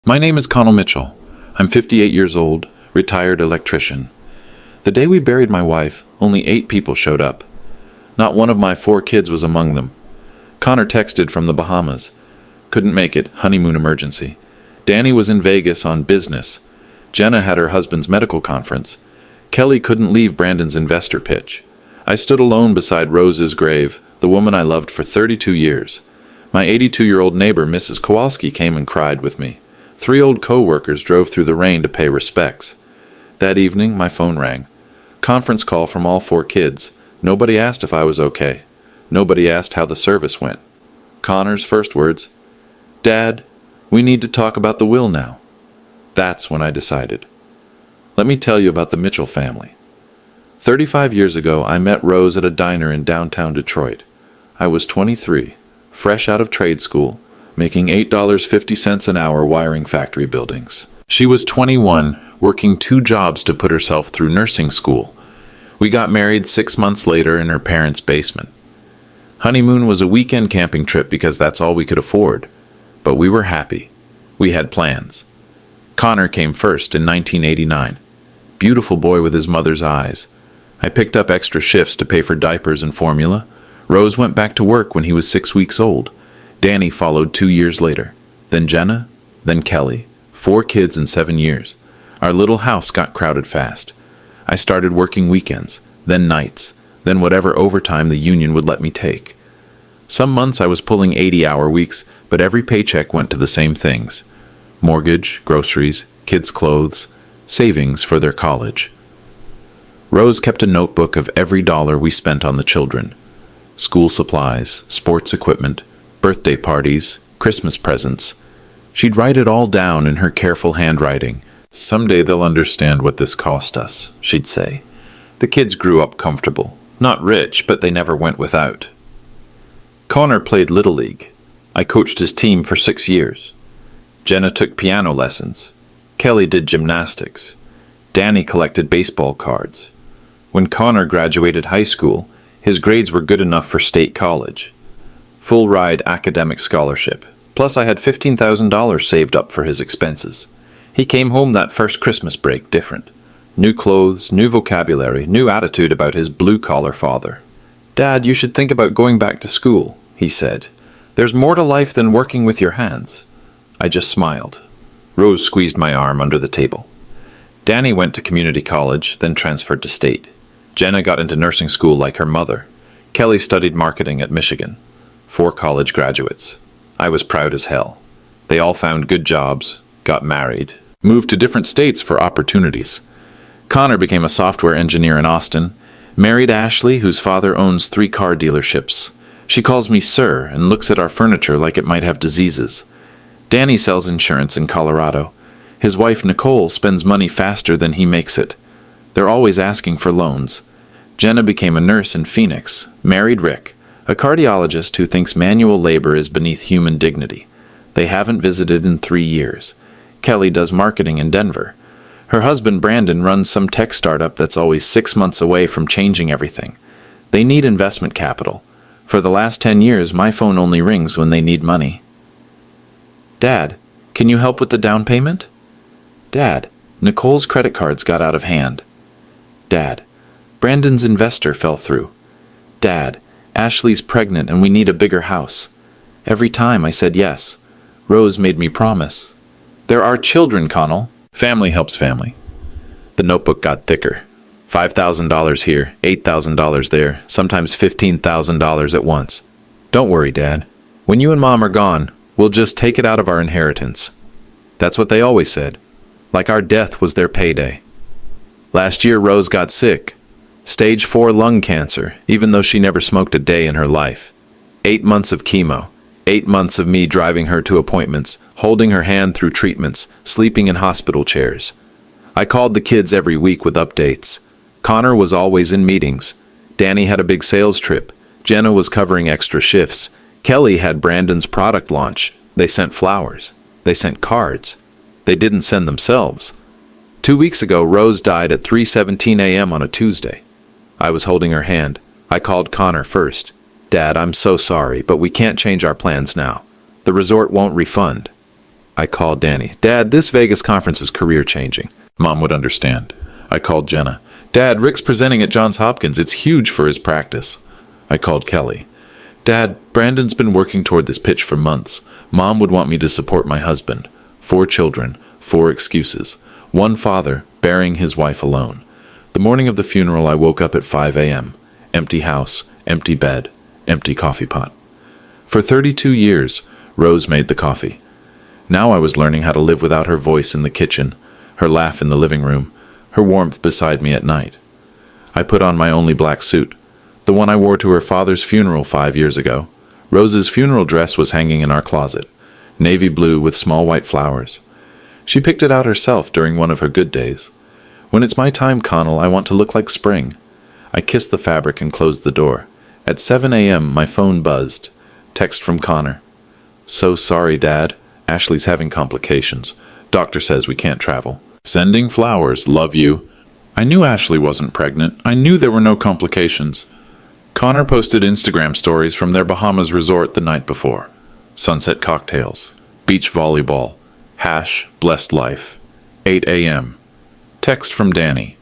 My name is Connell Mitchell. I'm 58 years old, retired electrician. The day we buried my wife, only 8 people showed up. Not one of my 4 kids was among them. Connor texted from the Bahamas. Couldn't make it, honeymoon emergency. Danny was in Vegas on business. Jenna had her husband's medical conference. Kelly couldn't leave Brandon's investor pitch. I stood alone beside Rose's grave, the woman I loved for 32 years. My 82-year-old neighbor, Mrs. Kowalski, came and cried with me. 3 old co-workers drove through the rain to pay respects. That evening, my phone rang. Conference call from all 4 kids. Nobody asked if I was okay. Nobody asked how the service went. Connor's first words, "Dad, we need to talk about the will now." That's when I decided. Let me tell you about the Mitchell family. 35 years ago, I met Rose at a diner in downtown Detroit. I was 23, fresh out of trade school, making $8.50 an hour wiring factory buildings. She was 21, working 2 jobs to put herself through nursing school. We got married 6 months later in her parents' basement. Honeymoon was a weekend camping trip because that's all we could afford. But we were happy. We had plans. Connor came first in 1989. Beautiful boy with his mother's eyes. I picked up extra shifts to pay for diapers and formula. Rose went back to work when he was 6 weeks old. Danny followed 2 years later. Then Jenna, then Kelly. 4 kids in 7 years. Our little house got crowded fast. I started working weekends, then nights, then whatever overtime the union would let me take. Some months I was pulling 80-hour weeks, but every paycheck went to the same things. Mortgage, groceries, kids' clothes, savings for their college. Rose kept a notebook of every dollar we spent on the children. School supplies, sports equipment, birthday parties, Christmas presents. She'd write it all down in her careful handwriting. "Someday they'll understand what this cost us," she'd say. The kids grew up comfortable. Not rich, but they never went without. Connor played Little League. I coached his team for 6 years. Jenna took piano lessons. Kelly did gymnastics. Danny collected baseball cards. When Connor graduated high school, his grades were good enough for state college. Full-ride academic scholarship. Plus I had $15,000 saved up for his expenses. He came home that first Christmas break different. New clothes, new vocabulary, new attitude about his blue-collar father. "Dad, you should think about going back to school," he said. "There's more to life than working with your hands." I just smiled. Rose squeezed my arm under the table. Danny went to community college, then transferred to state. Jenna got into nursing school like her mother. Kelly studied marketing at Michigan. 4 college graduates. I was proud as hell. They all found good jobs, got married, moved to different states for opportunities. Connor became a software engineer in Austin, married Ashley, whose father owns 3 car dealerships. She calls me sir and looks at our furniture like it might have diseases. Danny sells insurance in Colorado. His wife Nicole spends money faster than he makes it. They're always asking for loans. Jenna became a nurse in Phoenix, married Rick, a cardiologist who thinks manual labor is beneath human dignity. They haven't visited in 3 years. Kelly does marketing in Denver. Her husband Brandon runs some tech startup that's always 6 months away from changing everything. They need investment capital. For the last 10 years, my phone only rings when they need money. "Dad, can you help with the down payment?" "Dad, Nicole's credit cards got out of hand." "Dad, Brandon's investor fell through." "Dad, Ashley's pregnant and we need a bigger house." Every time I said yes. Rose made me promise. "There are children, Connell." Family helps family. The notebook got thicker. $5,000 here, $8,000 there, sometimes $15,000 at once. "Don't worry, Dad. When you and Mom are gone, we'll just take it out of our inheritance." That's what they always said. Like our death was their payday. Last year, Rose got sick. Stage 4 lung cancer, even though she never smoked a day in her life. 8 months of chemo. 8 months of me driving her to appointments, holding her hand through treatments, sleeping in hospital chairs. I called the kids every week with updates. Connor was always in meetings. Danny had a big sales trip. Jenna was covering extra shifts. Kelly had Brandon's product launch. They sent flowers. They sent cards. They didn't send themselves. 2 weeks ago, Rose died at 3:17 a.m. on a Tuesday. I was holding her hand. I called Connor first. "Dad, I'm so sorry, but we can't change our plans now. The resort won't refund." I called Danny. Dad, this Vegas conference is career-changing. Mom would understand. I called Jenna. Dad, Rick's presenting at Johns Hopkins. It's huge for his practice. I called Kelly. Dad, Brandon's been working toward this pitch for months. Mom would want me to support my husband. 4 children, 4 excuses. One father burying his wife alone. The morning of the funeral, I woke up at 5 a.m. Empty house, empty bed, empty coffee pot. For 32 years, Rose made the coffee. Now I was learning how to live without her voice in the kitchen, her laugh in the living room, her warmth beside me at night. I put on my only black suit, the one I wore to her father's funeral 5 years ago. Rose's funeral dress was hanging in our closet, navy blue with small white flowers. She picked it out herself during one of her good days. When it's my time, Connell, I want to look like spring. I kissed the fabric and closed the door. At 7 a.m., my phone buzzed. Text from Connor. So sorry, Dad. Ashley's having complications. Doctor says we can't travel. Sending flowers. Love you. I knew Ashley wasn't pregnant. I knew there were no complications. Connor posted Instagram stories from their Bahamas resort the night before. Sunset cocktails. Beach volleyball. Blessed life. 8 a.m. Text from Danny.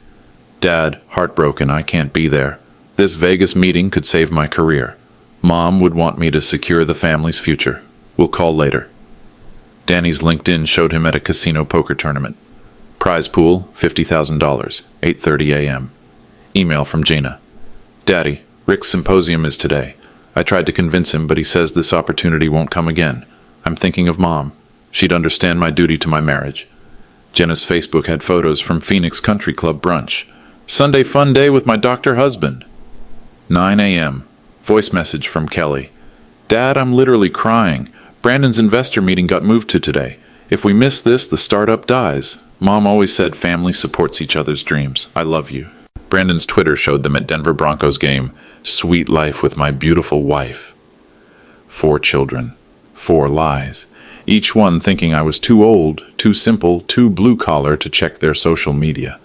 Dad, heartbroken, I can't be there. This Vegas meeting could save my career. Mom would want me to secure the family's future. We'll call later. Danny's LinkedIn showed him at a casino poker tournament. Prize pool, $50,000, 8:30 a.m. Email from Gina. Daddy, Rick's symposium is today. I tried to convince him, but he says this opportunity won't come again. I'm thinking of Mom. She'd understand my duty to my marriage. Jenna's Facebook had photos from Phoenix Country Club brunch. Sunday fun day with my doctor husband. 9 a.m. Voice message from Kelly. Dad, I'm literally crying. Brandon's investor meeting got moved to today. If we miss this, the startup dies. Mom always said family supports each other's dreams. I love you. Brandon's Twitter showed them at Denver Broncos game. Sweet life with my beautiful wife. 4 children. 4 lies. Each one thinking I was too old, too simple, too blue-collar to check their social media.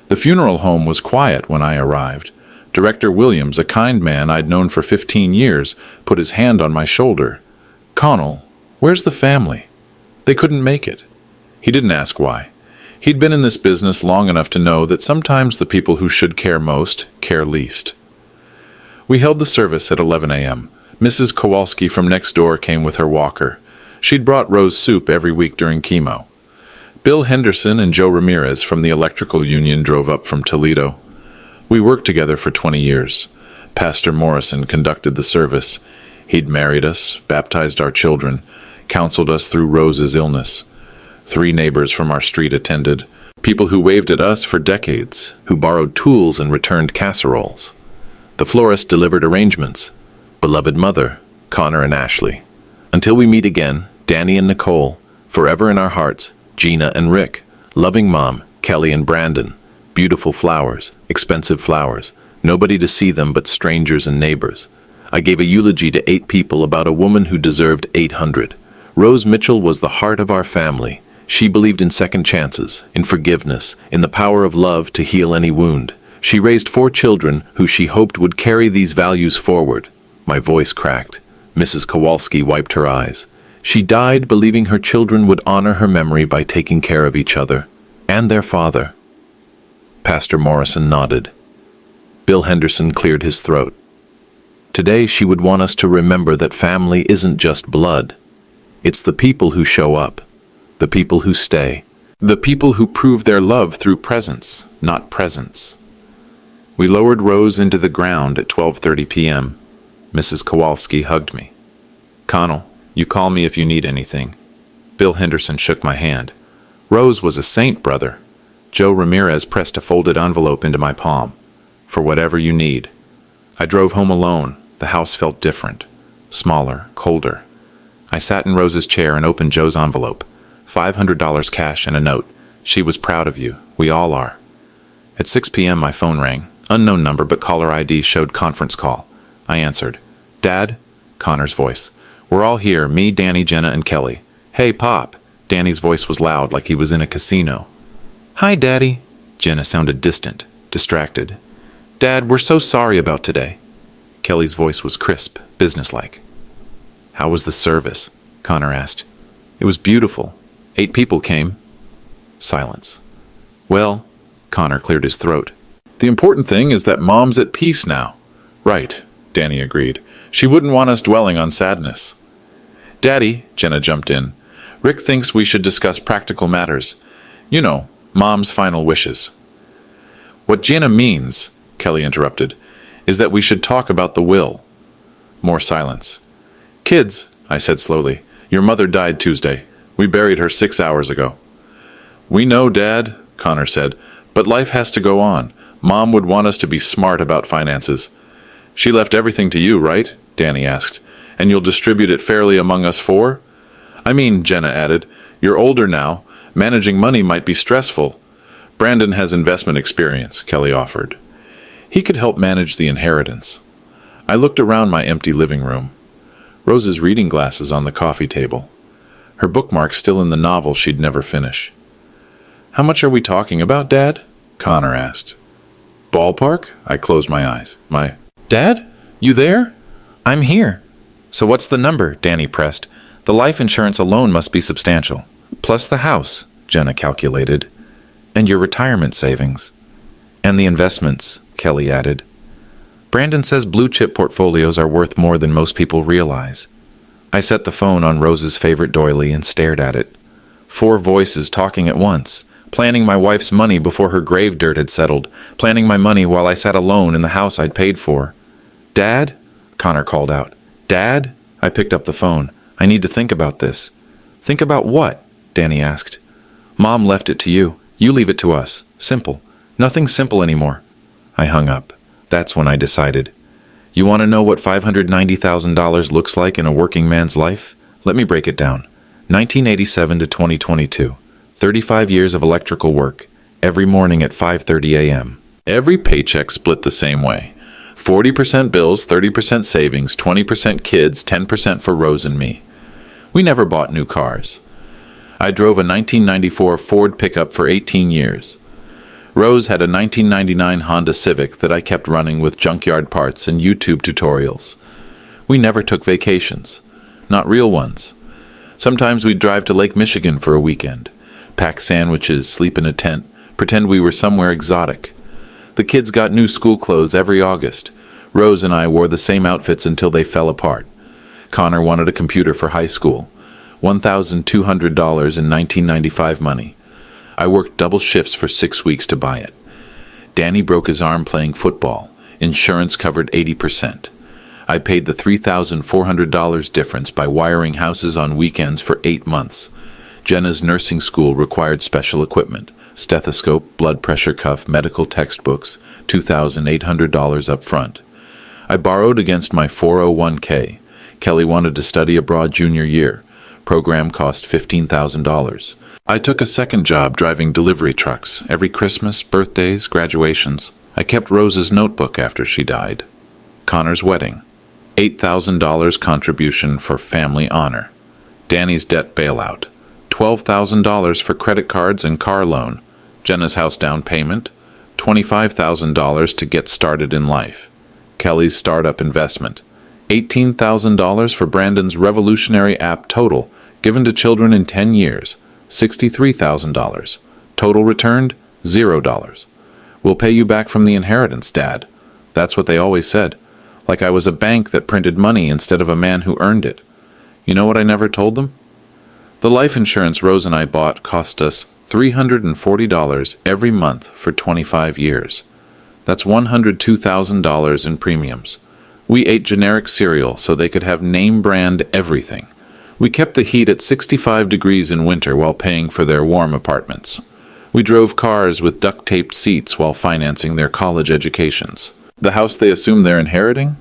The funeral home was quiet when I arrived. Director Williams, a kind man I'd known for 15 years, put his hand on my shoulder. Connell, where's the family? They couldn't make it. He didn't ask why. He'd been in this business long enough to know that sometimes the people who should care most care least. We held the service at 11 a.m. Mrs. Kowalski from next door came with her walker. She'd brought Rose soup every week during chemo. Bill Henderson and Joe Ramirez from the electrical union drove up from Toledo. We worked together for 20 years. Pastor Morrison conducted the service. He'd married us, baptized our children, counseled us through Rose's illness. 3 neighbors from our street attended, people who waved at us for decades, who borrowed tools and returned casseroles. The florist delivered arrangements. Beloved mother, Connor and Ashley. Until we meet again, Danny and Nicole, forever in our hearts, Gina and Rick, loving Mom, Kelly and Brandon, beautiful flowers, expensive flowers, nobody to see them but strangers and neighbors. I gave a eulogy to 8 people about a woman who deserved 800. Rose Mitchell was the heart of our family. She believed in second chances, in forgiveness, in the power of love to heal any wound. She raised 4 children who she hoped would carry these values forward. My voice cracked. Mrs. Kowalski wiped her eyes. She died believing her children would honor her memory by taking care of each other and their father. Pastor Morrison nodded. Bill Henderson cleared his throat. Today she would want us to remember that family isn't just blood. It's the people who show up, the people who stay, the people who prove their love through presence, not presence. We lowered Rose into the ground at 12:30 p.m. Mrs. Kowalski hugged me. Connell, you call me if you need anything. Bill Henderson shook my hand. Rose was a saint, brother. Joe Ramirez pressed a folded envelope into my palm. For whatever you need. I drove home alone. The house felt different. Smaller, colder. I sat in Rose's chair and opened Joe's envelope. $500 cash and a note. She was proud of you. We all are. At 6 p.m. my phone rang. Unknown number, but caller ID showed conference call. I answered. Dad? Connor's voice. We're all here, me, Danny, Jenna, and Kelly. Hey, Pop. Danny's voice was loud, like he was in a casino. Hi, Daddy. Jenna sounded distant, distracted. Dad, we're so sorry about today. Kelly's voice was crisp, businesslike. How was the service? Connor asked. It was beautiful. 8 people came. Silence. Well, Connor cleared his throat. The important thing is that Mom's at peace now. Right, Danny agreed. She wouldn't want us dwelling on sadness. Daddy, Jenna jumped in. Rick thinks we should discuss practical matters. You know, Mom's final wishes. What Jenna means, Kelly interrupted, is that we should talk about the will. More silence. Kids, I said slowly, your mother died Tuesday. We buried her 6 hours ago. We know, Dad, Connor said, but life has to go on. Mom would want us to be smart about finances. She left everything to you, right? Danny asked. And you'll distribute it fairly among us 4? I mean, Jenna added, you're older now. Managing money might be stressful. Brandon has investment experience, Kelly offered. He could help manage the inheritance. I looked around my empty living room. Rose's reading glasses on the coffee table. Her bookmark still in the novel she'd never finish. How much are we talking about, Dad? Connor asked. Ballpark? I closed my eyes. Dad? You there? I'm here. So what's the number? Danny pressed. The life insurance alone must be substantial. Plus the house, Jenna calculated. And your retirement savings. And the investments, Kelly added. Brandon says blue chip portfolios are worth more than most people realize. I set the phone on Rose's favorite doily and stared at it. 4 voices talking at once. Planning my wife's money before her grave dirt had settled. Planning my money while I sat alone in the house I'd paid for. Dad? Connor called out. Dad? I picked up the phone. I need to think about this. Think about what? Danny asked. Mom left it to you. You leave it to us. Simple. Nothing's simple anymore. I hung up. That's when I decided. You want to know what $590,000 looks like in a working man's life? Let me break it down. 1987 to 2022. 35 years of electrical work. Every morning at 5:30 a.m. Every paycheck split the same way. 40% bills, 30% savings, 20% kids, 10% for Rose and me. We never bought new cars. I drove a 1994 Ford pickup for 18 years. Rose had a 1999 Honda Civic that I kept running with junkyard parts and YouTube tutorials. We never took vacations. Not real ones. Sometimes we'd drive to Lake Michigan for a weekend. Pack sandwiches, sleep in a tent, pretend we were somewhere exotic. The kids got new school clothes every August. Rose and I wore the same outfits until they fell apart. Connor wanted a computer for high school. $1,200 in 1995 money. I worked double shifts for 6 weeks to buy it. Danny broke his arm playing football. Insurance covered 80%. I paid the $3,400 difference by wiring houses on weekends for 8 months. Jenna's nursing school required special equipment. Stethoscope, blood pressure cuff, medical textbooks, $2,800 up front. I borrowed against my 401k. Kelly wanted to study abroad junior year. Program cost $15,000. I took a second job driving delivery trucks every Christmas, birthdays, graduations. I kept Rose's notebook after she died. Connor's wedding. $8,000 contribution for family honor. Danny's debt bailout. $12,000 for credit cards and car loan. Jenna's house down payment. $25,000 to get started in life. Kelly's startup investment. $18,000 for Brandon's revolutionary app Total, given to children in 10 years. $63,000. Total returned, $0. We'll pay you back from the inheritance, Dad. That's what they always said. Like I was a bank that printed money instead of a man who earned it. You know what I never told them? The life insurance Rose and I bought cost us $340 every month for 25 years. That's $102,000 in premiums. We ate generic cereal so they could have name brand everything. We kept the heat at 65 degrees in winter while paying for their warm apartments. We drove cars with duct-taped seats while financing their college educations. The house they assume they're inheriting?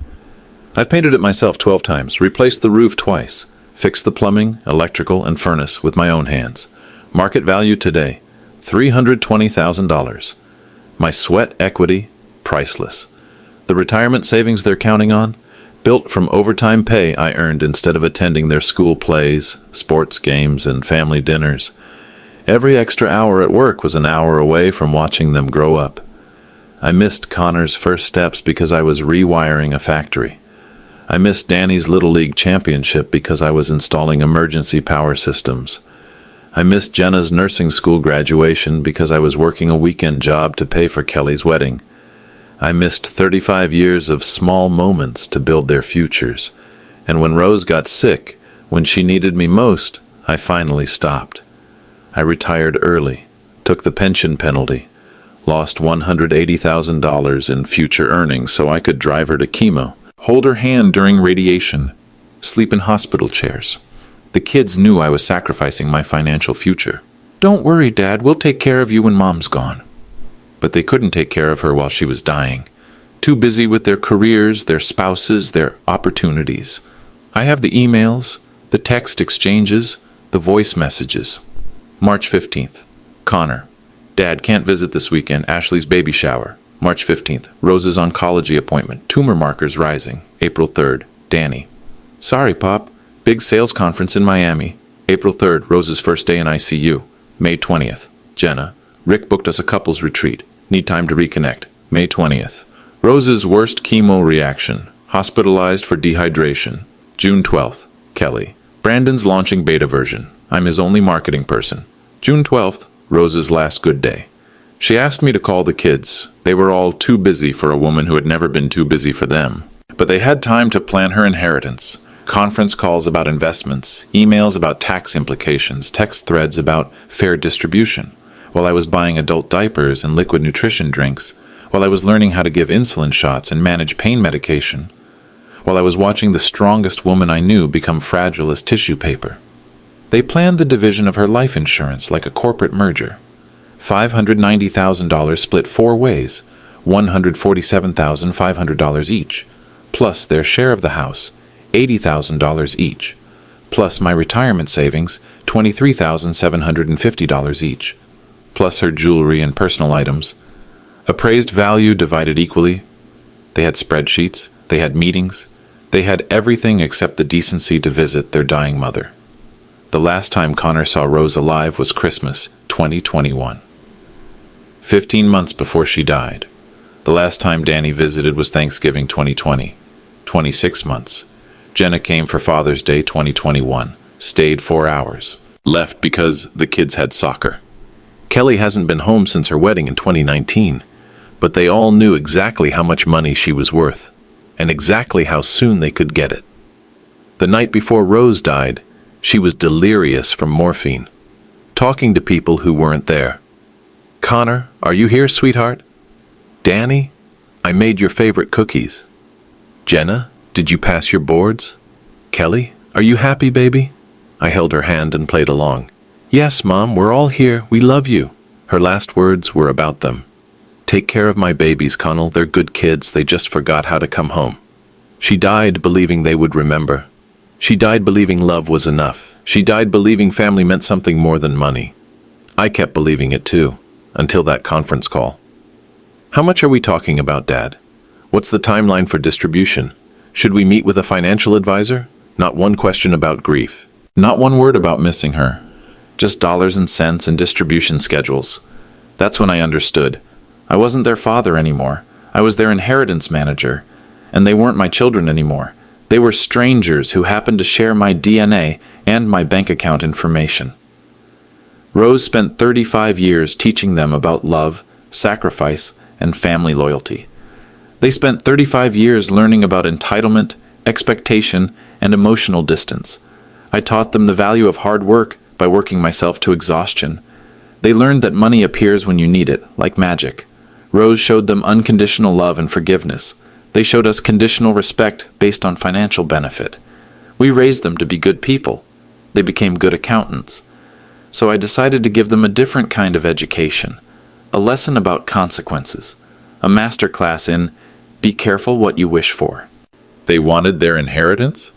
I've painted it myself 12 times, replaced the roof twice, fixed the plumbing, electrical, and furnace with my own hands. Market value today, $320,000. My sweat equity, priceless. The retirement savings they're counting on? Built from overtime pay I earned instead of attending their school plays, sports games, and family dinners. Every extra hour at work was an hour away from watching them grow up. I missed Connor's first steps because I was rewiring a factory. I missed Danny's Little League championship because I was installing emergency power systems. I missed Jenna's nursing school graduation because I was working a weekend job to pay for Kelly's wedding. I missed 35 years of small moments to build their futures. And when Rose got sick, when she needed me most, I finally stopped. I retired early, took the pension penalty, lost $180,000 in future earnings so I could drive her to chemo, hold her hand during radiation, sleep in hospital chairs. The kids knew I was sacrificing my financial future. "Don't worry, Dad, we'll take care of you when Mom's gone." But they couldn't take care of her while she was dying. Too busy with their careers, their spouses, their opportunities. I have the emails, the text exchanges, the voice messages. March 15th. Connor. Dad can't visit this weekend. Ashley's baby shower. March 15th. Rose's oncology appointment. Tumor markers rising. April 3rd. Danny. Sorry, Pop. Big sales conference in Miami. April 3rd. Rose's first day in ICU. May 20th. Jenna. Rick booked us a couples retreat. Need time to reconnect. May 20th. Rose's worst chemo reaction. Hospitalized for dehydration. June 12th. Kelly. Brandon's launching beta version. I'm his only marketing person. June 12th. Rose's last good day. She asked me to call the kids. They were all too busy for a woman who had never been too busy for them. But they had time to plan her inheritance. Conference calls about investments, emails about tax implications, text threads about fair distribution. While I was buying adult diapers and liquid nutrition drinks, while I was learning how to give insulin shots and manage pain medication, while I was watching the strongest woman I knew become fragile as tissue paper. They planned the division of her life insurance like a corporate merger. $590,000 split 4 ways, $147,500 each, plus their share of the house, $80,000 each, plus my retirement savings, $23,750 each, plus her jewelry and personal items. Appraised value divided equally. They had spreadsheets, they had meetings, they had everything except the decency to visit their dying mother. The last time Connor saw Rose alive was Christmas 2021. 15 months before she died. The last time Danny visited was Thanksgiving 2020. 26 months. Jenna came for Father's Day 2021. Stayed 4 hours. Left because the kids had soccer. Kelly hasn't been home since her wedding in 2019, but they all knew exactly how much money she was worth, and exactly how soon they could get it. The night before Rose died, she was delirious from morphine, talking to people who weren't there. "Connor, are you here, sweetheart? Danny, I made your favorite cookies. Jenna, did you pass your boards? Kelly, are you happy, baby?" I held her hand and played along. "Yes, Mom, we're all here. We love you." Her last words were about them. "Take care of my babies, Connell. They're good kids. They just forgot how to come home." She died believing they would remember. She died believing love was enough. She died believing family meant something more than money. I kept believing it too, until that conference call. "How much are we talking about, Dad? What's the timeline for distribution? Should we meet with a financial advisor?" Not one question about grief. Not one word about missing her. Just dollars and cents and distribution schedules. That's when I understood. I wasn't their father anymore. I was their inheritance manager. And they weren't my children anymore. They were strangers who happened to share my DNA and my bank account information. Rose spent 35 years teaching them about love, sacrifice, and family loyalty. They spent 35 years learning about entitlement, expectation, and emotional distance. I taught them the value of hard work by working myself to exhaustion. They learned that money appears when you need it, like magic. Rose showed them unconditional love and forgiveness. They showed us conditional respect based on financial benefit. We raised them to be good people. They became good accountants. So I decided to give them a different kind of education, a lesson about consequences, a master class in be careful what you wish for. They wanted their inheritance?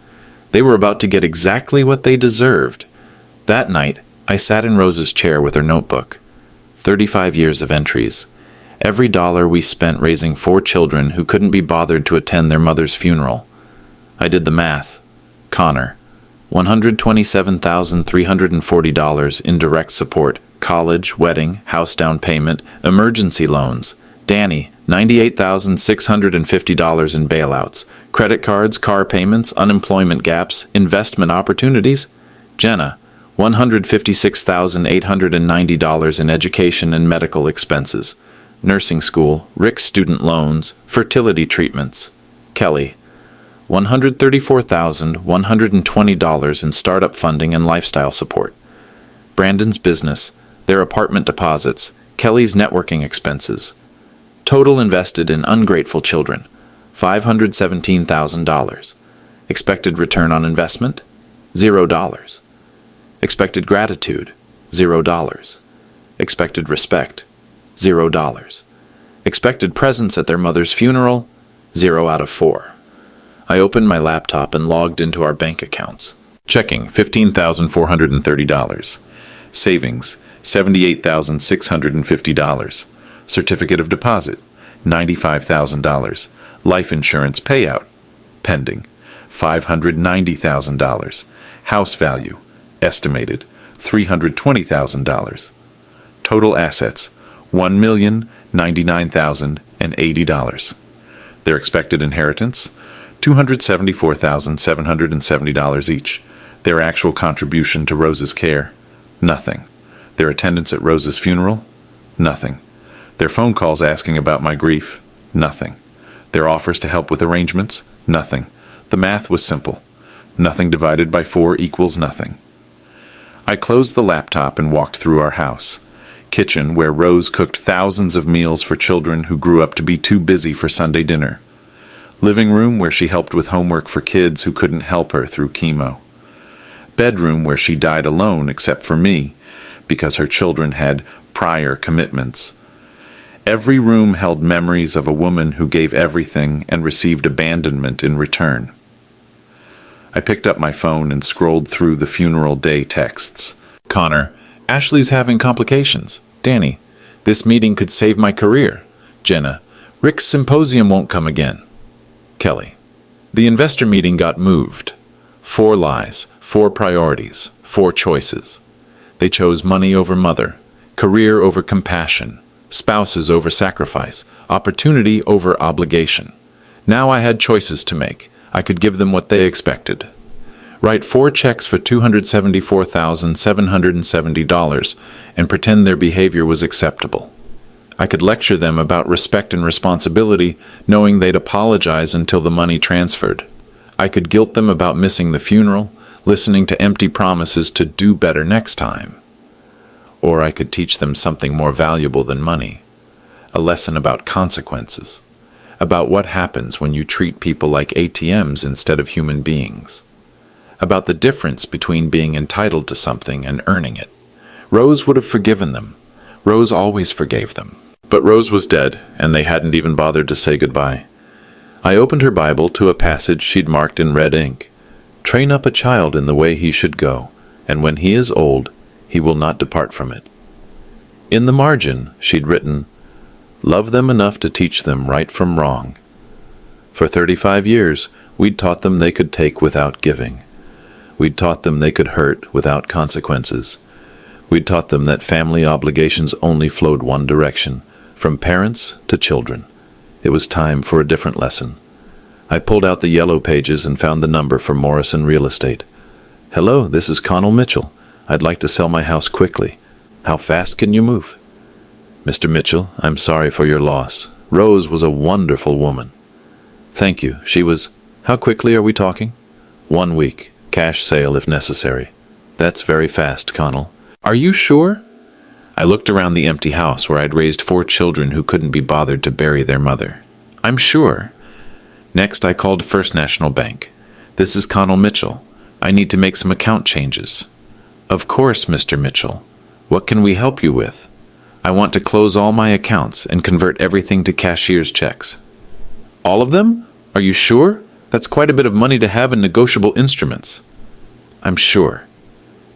They were about to get exactly what they deserved. That night, I sat in Rose's chair with her notebook. 35 years of entries. Every dollar we spent raising 4 children who couldn't be bothered to attend their mother's funeral. I did the math. Connor, $127,340 in direct support, college, wedding, house down payment, emergency loans. Danny, $98,650 in bailouts, credit cards, car payments, unemployment gaps, investment opportunities. Jenna, $156,890 in education and medical expenses, nursing school, Rick's student loans, fertility treatments. Kelly, $134,120 in startup funding and lifestyle support. Brandon's business, their apartment deposits, Kelly's networking expenses. Total invested in ungrateful children, $517,000. Expected return on investment, $0. Expected gratitude, $0. Expected respect, $0. Expected presence at their mother's funeral, 0 out of 4. I opened my laptop and logged into our bank accounts. Checking, $15,430. Savings, $78,650. Certificate of deposit, $95,000. Life insurance payout, pending, $590,000. House value, estimated, $320,000. Total assets, $1,099,080. Their expected inheritance, $274,770 each. Their actual contribution to Rose's care, nothing. Their attendance at Rose's funeral, nothing. Their phone calls asking about my grief, nothing. Their offers to help with arrangements, nothing. The math was simple. Nothing divided by 4 equals nothing. I closed the laptop and walked through our house. Kitchen, where Rose cooked thousands of meals for children who grew up to be too busy for Sunday dinner. Living room, where she helped with homework for kids who couldn't help her through chemo. Bedroom, where she died alone except for me, because her children had prior commitments. Every room held memories of a woman who gave everything and received abandonment in return. I picked up my phone and scrolled through the funeral day texts. Connor, Ashley's having complications. Danny, this meeting could save my career. Jenna, Rick's symposium won't come again. Kelly, the investor meeting got moved. 4 lies, 4 priorities, 4 choices. They chose money over mother, career over compassion, spouses over sacrifice, opportunity over obligation. Now I had choices to make. I could give them what they expected. Write 4 checks for $274,770 and pretend their behavior was acceptable. I could lecture them about respect and responsibility, knowing they'd apologize until the money transferred. I could guilt them about missing the funeral, listening to empty promises to do better next time. Or I could teach them something more valuable than money, a lesson about consequences, about what happens when you treat people like ATMs instead of human beings, about the difference between being entitled to something and earning it. Rose would have forgiven them. Rose always forgave them. But Rose was dead, and they hadn't even bothered to say goodbye. I opened her Bible to a passage she'd marked in red ink. Train up a child in the way he should go, and when he is old, he will not depart from it. In the margin, she'd written, love them enough to teach them right from wrong. For 35 years, we'd taught them they could take without giving. We'd taught them they could hurt without consequences. We'd taught them that family obligations only flowed one direction, from parents to children. It was time for a different lesson. I pulled out the yellow pages and found the number for Morrison Real Estate. Hello, this is Connell Mitchell. I'd like to sell my house quickly. How fast can you move? Mr. Mitchell, I'm sorry for your loss. Rose was a wonderful woman. Thank you. She was... How quickly are we talking? 1 week. Cash sale if necessary. That's very fast, Connell. Are you sure? I looked around the empty house where I'd raised 4 children who couldn't be bothered to bury their mother. I'm sure. Next, I called First National Bank. This is Connell Mitchell. I need to make some account changes. Of course, Mr. Mitchell. What can we help you with? I want to close all my accounts and convert everything to cashier's checks. All of them? Are you sure? That's quite a bit of money to have in negotiable instruments. I'm sure.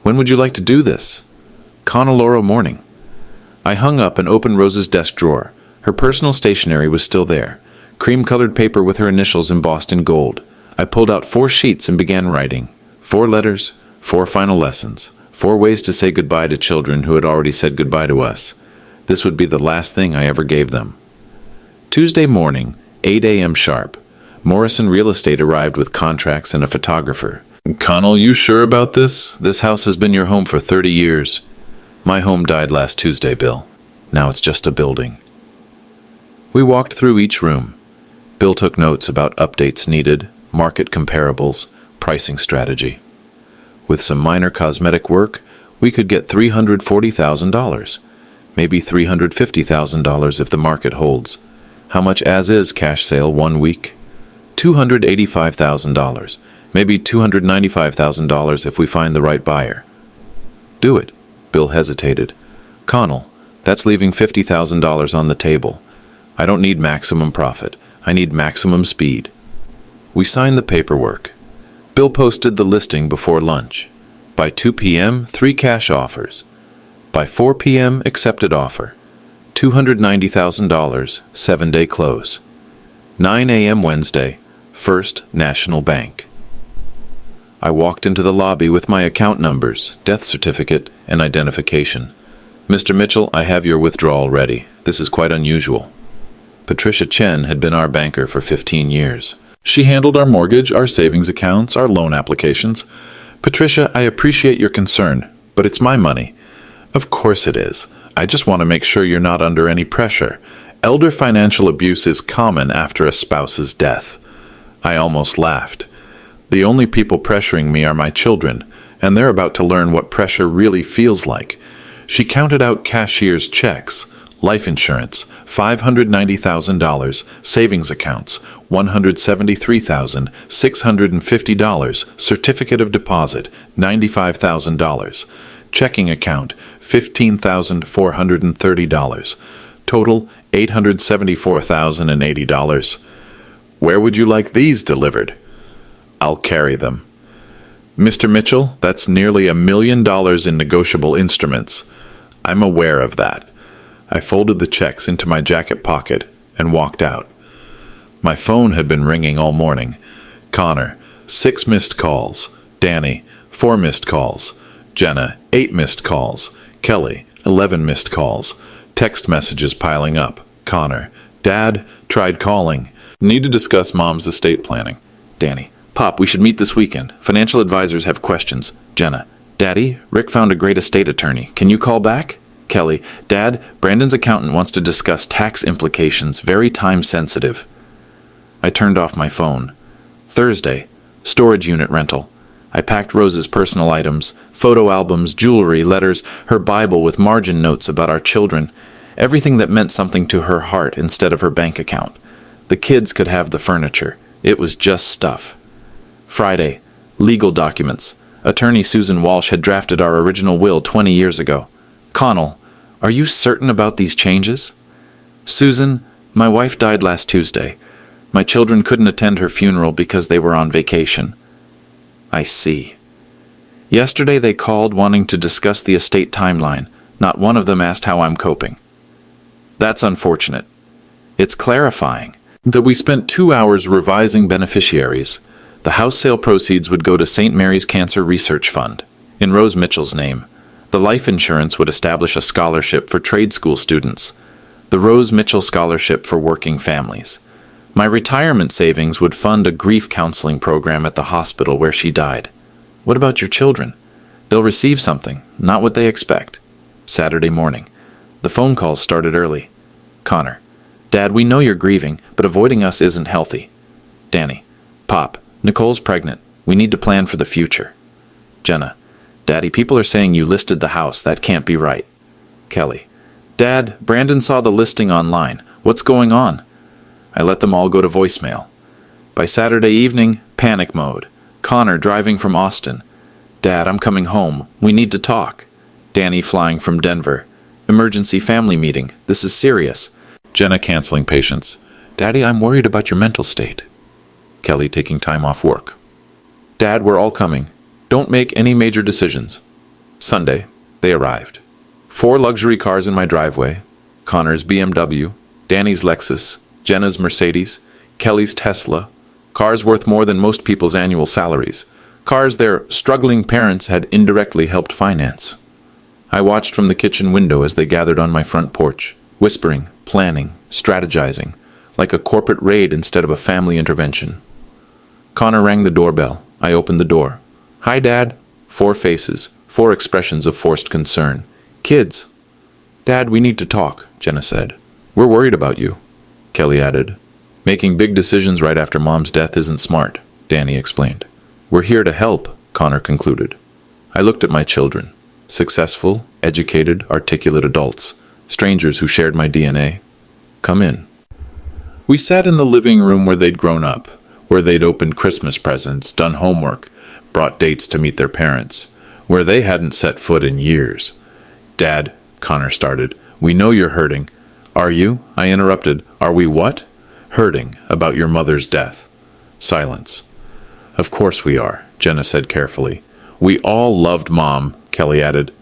When would you like to do this? Connelloro morning. I hung up and opened Rose's desk drawer. Her personal stationery was still there. Cream-colored paper with her initials embossed in gold. I pulled out 4 sheets and began writing. 4 letters, 4 final lessons, 4 ways to say goodbye to children who had already said goodbye to us. This would be the last thing I ever gave them. Tuesday morning, 8 a.m. sharp. Morrison Real Estate arrived with contracts and a photographer. Connell, you sure about this? This house has been your home for 30 years. My home died last Tuesday, Bill. Now it's just a building. We walked through each room. Bill took notes about updates needed, market comparables, pricing strategy. With some minor cosmetic work, we could get $340,000, maybe $350,000 if the market holds. How much as-is cash sale 1 week? $285,000, maybe $295,000 if we find the right buyer. Do it. Bill hesitated. Connell, that's leaving $50,000 on the table. I don't need maximum profit. I need maximum speed. We signed the paperwork. Bill posted the listing before lunch. By 2 p.m., 3 cash offers. By 4 p.m., accepted offer. $290,000, 7-day close. 9 a.m. Wednesday, First National Bank. I walked into the lobby with my account numbers, death certificate, and identification. Mr. Mitchell, I have your withdrawal ready. This is quite unusual. Patricia Chen had been our banker for 15 years. She handled our mortgage, our savings accounts, our loan applications. Patricia, I appreciate your concern, but it's my money. Of course it is. I just want to make sure you're not under any pressure. Elder financial abuse is common after a spouse's death. I almost laughed. The only people pressuring me are my children, and they're about to learn what pressure really feels like. She counted out cashier's checks, life insurance, $590,000, savings accounts, $173,650, certificate of deposit, $95,000, checking account, $15,430, total $874,080. Where would you like these delivered? I'll carry them. Mr. Mitchell, that's nearly $1 million in negotiable instruments. I'm aware of that. I folded the checks into my jacket pocket and walked out. My phone had been ringing all morning. Connor, 6 missed calls. Danny, 4 missed calls. Jenna, 8 missed calls. Kelly, 11 missed calls. Text messages piling up. Connor, Dad, tried calling. Need to discuss Mom's estate planning. Danny, Pop, we should meet this weekend. Financial advisors have questions. Jenna, Daddy, Rick found a great estate attorney. Can you call back? Kelly, Dad, Brandon's accountant wants to discuss tax implications, very time sensitive. I turned off my phone. Thursday, storage unit rental. I packed Rose's personal items, photo albums, jewelry, letters, her Bible with margin notes about our children, everything that meant something to her heart instead of her bank account. The kids could have the furniture. It was just stuff. Friday, legal documents. Attorney Susan Walsh had drafted our original will 20 years ago. Connell, are you certain about these changes? Susan, my wife died last Tuesday. My children couldn't attend her funeral because they were on vacation. I see. Yesterday they called wanting to discuss the estate timeline. Not one of them asked how I'm coping. That's unfortunate. It's clarifying that we spent 2 hours revising beneficiaries. The house sale proceeds would go to St. Mary's Cancer Research Fund, in Rose Mitchell's name. The life insurance would establish a scholarship for trade school students, the Rose Mitchell Scholarship for working families. My retirement savings would fund a grief counseling program at the hospital where she died. What about your children? They'll receive something, not what they expect. Saturday morning. The phone calls started early. Connor, Dad, we know you're grieving, but avoiding us isn't healthy. Danny, Pop, Nicole's pregnant. We need to plan for the future. Jenna, Daddy, people are saying you listed the house. That can't be right. Kelly, Dad, Brandon saw the listing online. What's going on? I let them all go to voicemail. By Saturday evening, panic mode. Connor driving from Austin. Dad, I'm coming home. We need to talk. Danny flying from Denver. Emergency family meeting. This is serious. Jenna canceling patients. Daddy, I'm worried about your mental state. Kelly taking time off work. Dad, we're all coming. Don't make any major decisions. Sunday, they arrived. 4 luxury cars in my driveway. Connor's BMW, Danny's Lexus, Jenna's Mercedes, Kelly's Tesla. Cars worth more than most people's annual salaries. Cars their struggling parents had indirectly helped finance. I watched from the kitchen window as they gathered on my front porch, whispering, planning, strategizing, like a corporate raid instead of a family intervention. Connor rang the doorbell. I opened the door. Hi, Dad. 4 faces, 4 expressions of forced concern. Kids. Dad, we need to talk, Jenna said. We're worried about you, Kelly added. Making big decisions right after Mom's death isn't smart, Danny explained. We're here to help, Connor concluded. I looked at my children. Successful, educated, articulate adults. Strangers who shared my DNA. Come in. We sat in the living room where they'd grown up, where they'd opened Christmas presents, done homework, brought dates to meet their parents, where they hadn't set foot in years. Dad, Connor started, we know you're hurting. Are you? I interrupted. Are we what? Hurting about your mother's death. Silence. Of course we are, Jenna said carefully. We all loved Mom, Kelly added.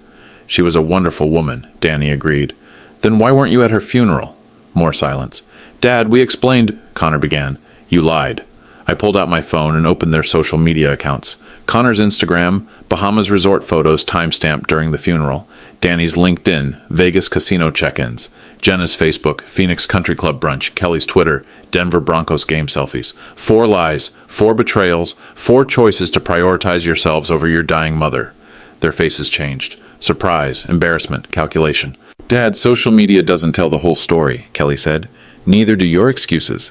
She was a wonderful woman, Danny agreed. Then why weren't you at her funeral? More silence. Dad, we explained, Connor began. You lied. I pulled out my phone and opened their social media accounts. Connor's Instagram, Bahamas resort photos timestamped during the funeral. Danny's LinkedIn, Vegas casino check-ins. Jenna's Facebook, Phoenix Country Club brunch. Kelly's Twitter, Denver Broncos game selfies. 4 lies, 4 betrayals, 4 choices to prioritize yourselves over your dying mother. Their faces changed. Surprise, embarrassment, calculation. Dad, social media doesn't tell the whole story, Kelly said. Neither do your excuses.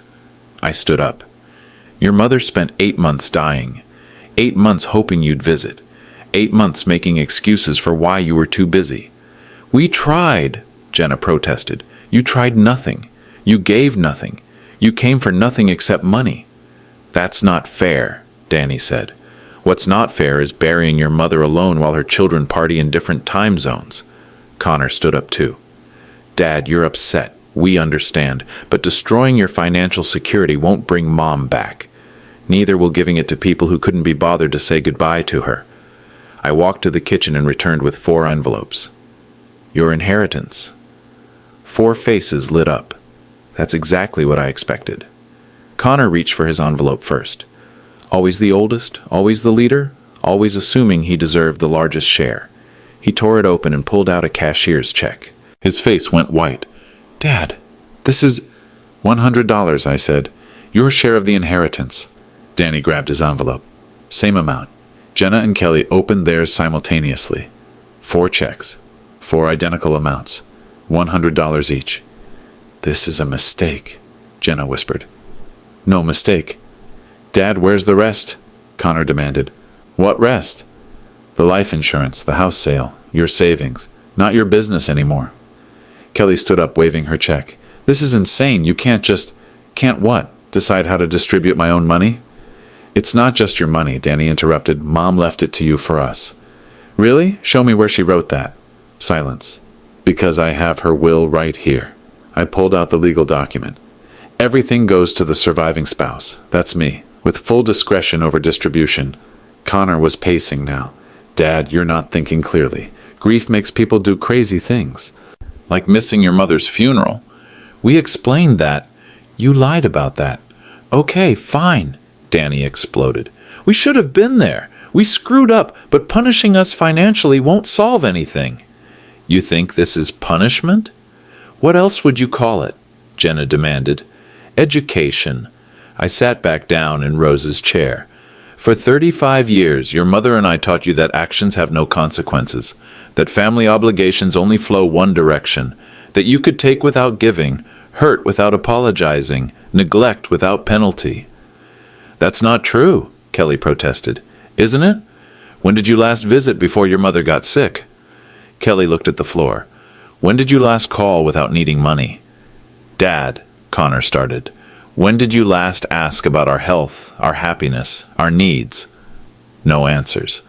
I stood up. Your mother spent 8 months dying. 8 months hoping you'd visit. 8 months making excuses for why you were too busy. We tried, Jenna protested. You tried nothing. You gave nothing. You came for nothing except money. That's not fair, Danny said. What's not fair is burying your mother alone while her children party in different time zones. Connor stood up too. Dad, you're upset. We understand. But destroying your financial security won't bring Mom back. Neither will giving it to people who couldn't be bothered to say goodbye to her. I walked to the kitchen and returned with 4 envelopes. Your inheritance. 4 faces lit up. That's exactly what I expected. Connor reached for his envelope first. Always the oldest, always the leader, always assuming he deserved the largest share. He tore it open and pulled out a cashier's check. His face went white. Dad, this is $100, I said. Your share of the inheritance. Danny grabbed his envelope. Same amount. Jenna and Kelly opened theirs simultaneously. 4 checks. 4 identical amounts. $100 each. This is a mistake, Jenna whispered. No mistake. Dad, where's the rest? Connor demanded. What rest? The life insurance, the house sale, your savings. Not your business anymore. Kelly stood up, waving her check. This is insane. You can't just... Can't what? Decide how to distribute my own money? It's not just your money, Danny interrupted. Mom left it to you for us. Really? Show me where she wrote that. Silence. Because I have her will right here. I pulled out the legal document. Everything goes to the surviving spouse. That's me. With full discretion over distribution. Connor was pacing now. Dad, you're not thinking clearly. Grief makes people do crazy things. Like missing your mother's funeral. We explained that. You lied about that. Okay, fine, Danny exploded. We should have been there. We screwed up, but punishing us financially won't solve anything. You think this is punishment? What else would you call it? Jenna demanded. Education. I sat back down in Rose's chair. For 35 years, your mother and I taught you that actions have no consequences, that family obligations only flow one direction, that you could take without giving, hurt without apologizing, neglect without penalty. That's not true, Kelly protested. Isn't it? When did you last visit before your mother got sick? Kelly looked at the floor. When did you last call without needing money? Dad, Connor started. When did you last ask about our health, our happiness, our needs? No answers.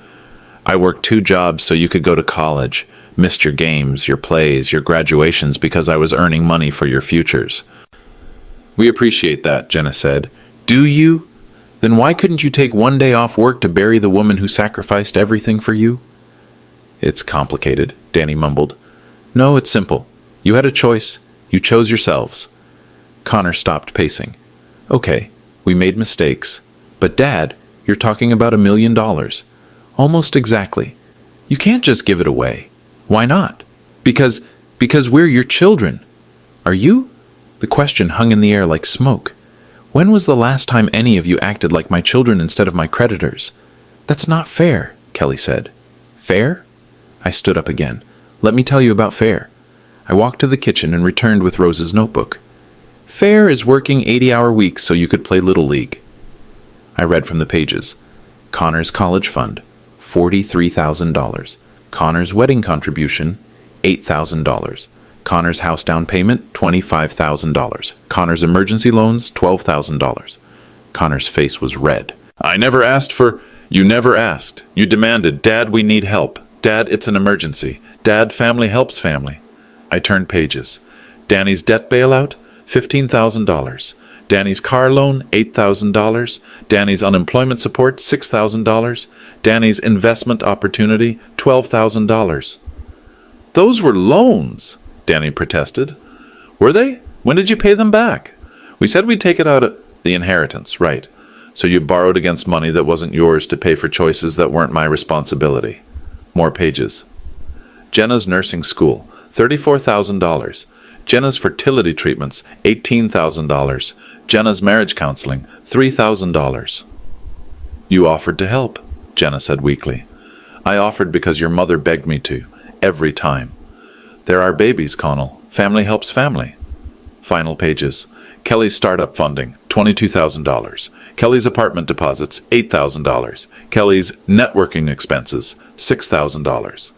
I worked 2 jobs so you could go to college, missed your games, your plays, your graduations because I was earning money for your futures. We appreciate that, Jenna said. Do you? Then why couldn't you take 1 day off work to bury the woman who sacrificed everything for you? It's complicated, Danny mumbled. No, it's simple. You had a choice. You chose yourselves. Connor stopped pacing. Okay, we made mistakes. But Dad, you're talking about $1 million. Almost exactly. You can't just give it away. Why not? Because we're your children. Are you? The question hung in the air like smoke. When was the last time any of you acted like my children instead of my creditors? That's not fair, Kelly said. Fair? I stood up again. Let me tell you about fair. I walked to the kitchen and returned with Rose's notebook. Fair is working 80-hour weeks so you could play Little League. I read from the pages. Connor's college fund, $43,000. Connor's wedding contribution, $8,000. Connor's house down payment, $25,000. Connor's emergency loans, $12,000. Connor's face was red. I never asked for... You never asked. You demanded, Dad, we need help. Dad, it's an emergency. Dad, family helps family. I turned pages. Danny's debt bailout, $15,000. Danny's car loan, $8,000. Danny's unemployment support, $6,000. Danny's investment opportunity, $12,000. Those were loans, Danny protested. Were they? When did you pay them back? We said we'd take it out of the inheritance, right. So you borrowed against money that wasn't yours to pay for choices that weren't my responsibility. More pages. Jenna's nursing school, $34,000. Jenna's fertility treatments, $18,000. Jenna's marriage counseling, $3,000. You offered to help, Jenna said weakly. I offered because your mother begged me to, every time. There are babies, Connell. Family helps family. Final pages. Kelly's startup funding, $22,000. Kelly's apartment deposits, $8,000. Kelly's networking expenses, $6,000.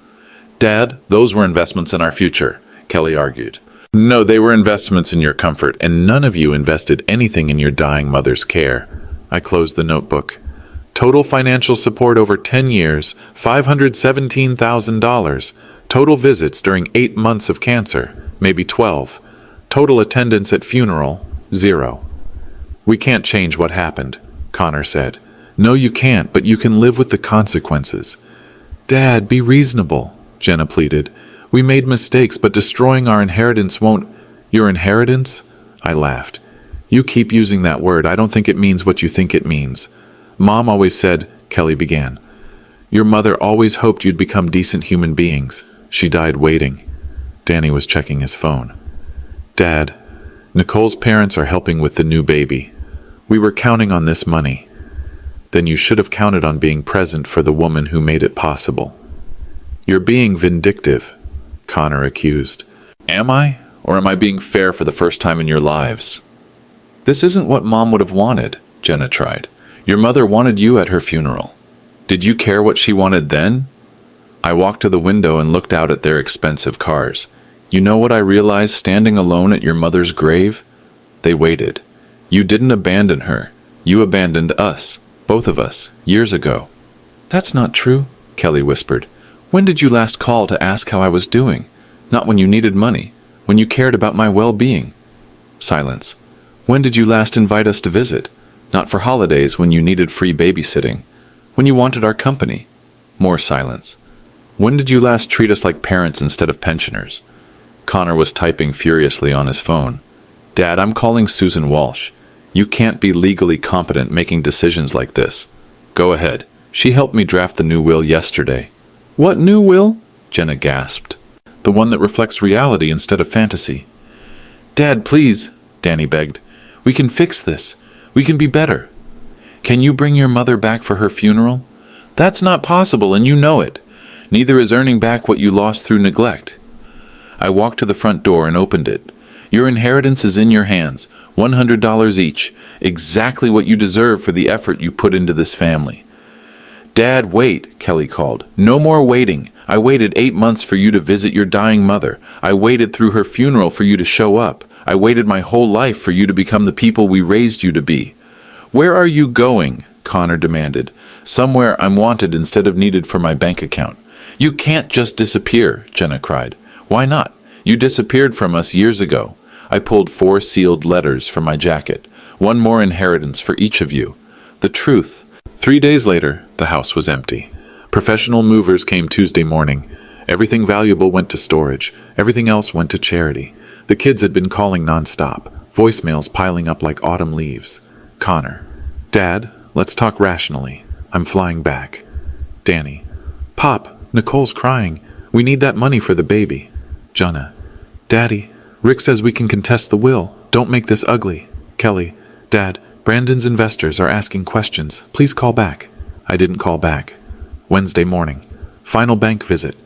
Dad, those were investments in our future, Kelly argued. No, they were investments in your comfort, and none of you invested anything in your dying mother's care. I closed the notebook. Total financial support over 10 years, $517,000. Total visits during 8 months of cancer, maybe 12. Total attendance at funeral, 0. We can't change what happened, Connor said. No, you can't, but you can live with the consequences. Dad, be reasonable, Jenna pleaded. We made mistakes, but destroying our inheritance won't... Your inheritance? I laughed. You keep using that word. I don't think it means what you think it means. Mom always said, Kelly began. Your mother always hoped you'd become decent human beings. She died waiting. Danny was checking his phone. Dad, Nicole's parents are helping with the new baby. We were counting on this money. Then you should have counted on being present for the woman who made it possible. You're being vindictive, Connor accused. Am I? Or am I being fair for the first time in your lives? This isn't what Mom would have wanted, Jenna tried. Your mother wanted you at her funeral. Did you care what she wanted then? I walked to the window and looked out at their expensive cars. You know what I realized standing alone at your mother's grave? They waited. You didn't abandon her. You abandoned us, both of us, years ago. That's not true, Kelly whispered. When did you last call to ask how I was doing? Not when you needed money, when you cared about my well-being. Silence. When did you last invite us to visit? Not for holidays when you needed free babysitting. When you wanted our company. More silence. When did you last treat us like parents instead of pensioners? Connor was typing furiously on his phone. Dad, I'm calling Susan Walsh. You can't be legally competent making decisions like this. Go ahead. She helped me draft the new will yesterday. What new will? Jenna gasped. The one that reflects reality instead of fantasy. Dad, please, Danny begged. We can fix this. We can be better. Can you bring your mother back for her funeral? That's not possible, and you know it. Neither is earning back what you lost through neglect. I walked to the front door and opened it. Your inheritance is in your hands, $100 each, exactly what you deserve for the effort you put into this family. Dad, wait, Kelly called. No more waiting. I waited 8 months for you to visit your dying mother. I waited through her funeral for you to show up. I waited my whole life for you to become the people we raised you to be. Where are you going? Connor demanded. Somewhere I'm wanted instead of needed for my bank account. You can't just disappear, Jenna cried. Why not? You disappeared from us years ago. I pulled 4 sealed letters from my jacket. 1 more inheritance for each of you. The truth. 3 days later, the house was empty. Professional movers came Tuesday morning. Everything valuable went to storage. Everything else went to charity. The kids had been calling nonstop. Voicemails piling up like autumn leaves. Connor. Dad, let's talk rationally. I'm flying back. Danny. Pop, Nicole's crying. We need that money for the baby. Jenna. Daddy, Rick says we can contest the will. Don't make this ugly. Kelly. Dad, Brandon's investors are asking questions. Please call back. I didn't call back. Wednesday morning. Final bank visit.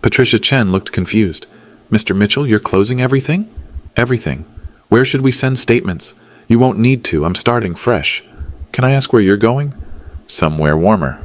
Patricia Chen looked confused. Mr. Mitchell, you're closing everything? Everything. Where should we send statements? You won't need to. I'm starting fresh. Can I ask where you're going? Somewhere warmer.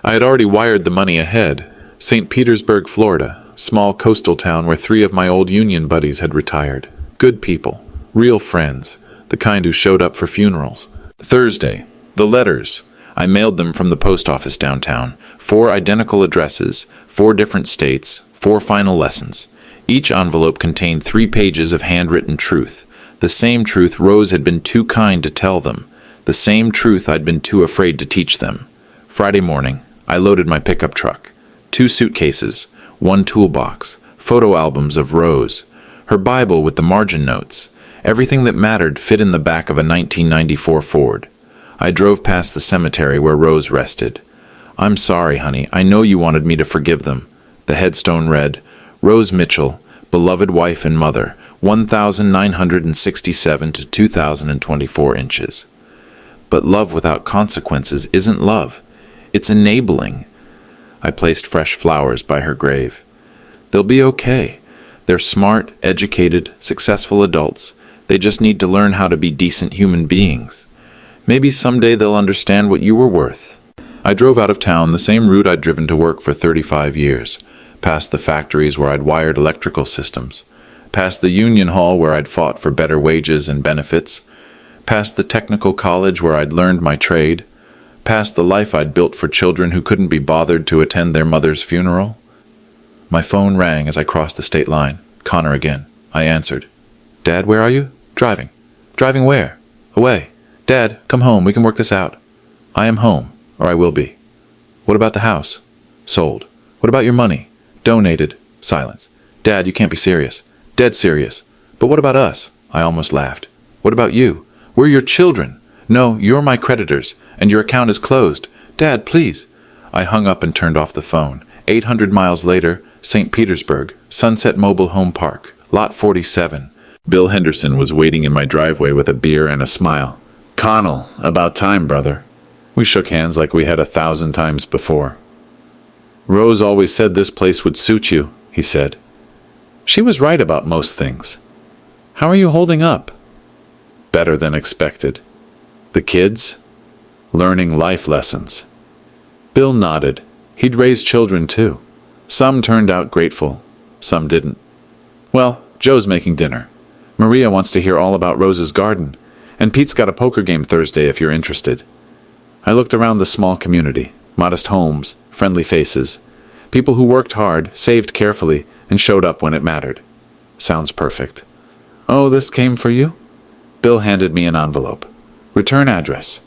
I had already wired the money ahead. St. Petersburg, Florida. Small coastal town where 3 of my old union buddies had retired. Good people. Real friends. The kind who showed up for funerals. Thursday. The letters. I mailed them from the post office downtown. 4 identical addresses, 4 different states, 4 final lessons. Each envelope contained 3 pages of handwritten truth. The same truth Rose had been too kind to tell them. The same truth I'd been too afraid to teach them. Friday morning, I loaded my pickup truck. 2 suitcases, 1 toolbox, photo albums of Rose, her Bible with the margin notes. Everything that mattered fit in the back of a 1994 Ford. I drove past the cemetery where Rose rested. I'm sorry, honey. I know you wanted me to forgive them. The headstone read, Rose Mitchell, beloved wife and mother, 1,967 to 2,024 inches. But love without consequences isn't love. It's enabling. I placed fresh flowers by her grave. They'll be okay. They're smart, educated, successful adults. They just need to learn how to be decent human beings. Maybe someday they'll understand what you were worth. I drove out of town the same route I'd driven to work for 35 years, past the factories where I'd wired electrical systems, past the union hall where I'd fought for better wages and benefits, past the technical college where I'd learned my trade, past the life I'd built for children who couldn't be bothered to attend their mother's funeral. My phone rang as I crossed the state line. Connor again. I answered. Dad, where are you? Driving. Driving where? Away. Dad, come home. We can work this out. I am home, or I will be. What about the house? Sold. What about your money? Donated. Silence. Dad, you can't be serious. Dead serious. But what about us? I almost laughed. What about you? We're your children. No, you're my creditors, and your account is closed. Dad, please. I hung up and turned off the phone. 800 miles later, St. Petersburg, Sunset Mobile Home Park, Lot 47. Bill Henderson was waiting in my driveway with a beer and a smile. Connell, about time, brother. We shook hands like we had 1,000 times before. Rose always said this place would suit you, he said. She was right about most things. How are you holding up? Better than expected. The kids? Learning life lessons. Bill nodded. He'd raised children too. Some turned out grateful. Some didn't. Well, Joe's making dinner. Maria wants to hear all about Rose's garden. And Pete's got a poker game Thursday if you're interested. I looked around the small community. Modest homes, friendly faces. People who worked hard, saved carefully, and showed up when it mattered. Sounds perfect. Oh, this came for you? Bill handed me an envelope. Return address.